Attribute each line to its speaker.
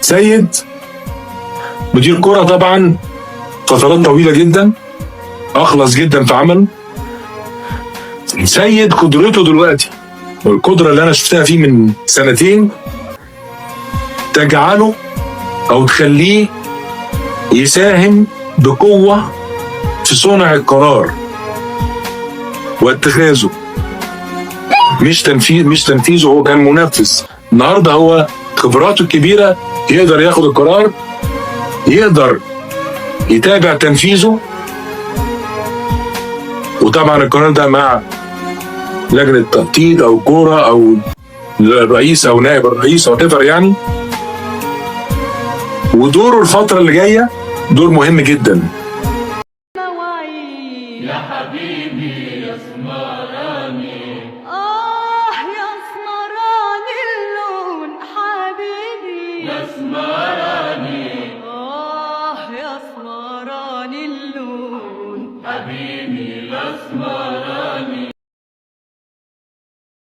Speaker 1: سيد مدير كرة طبعا فترات طويلة جدا، أخلص جدا في عمله. سيد قدرته دلوقتي والقدرة اللي أنا شفتها فيه من سنتين تجعله أو تخليه يساهم بقوة في صنع القرار واتخاذه، مش تنفيذه. هو كان منفذ، النهارده هو خبراته الكبيرة يقدر ياخد القرار، يقدر يتابع تنفيذه. وطبعا القرار ده مع لجنة تخطيط أو كورة أو الرئيس أو نائب الرئيس أو تفر يعني. ودوره الفترة اللي جاية دور مهم جدا.
Speaker 2: يا حبيبي يا اسمراني، يا اسمراني اللون حبيبي يا اسمراني، يا اسمراني اللون حبيبي الاسمراني.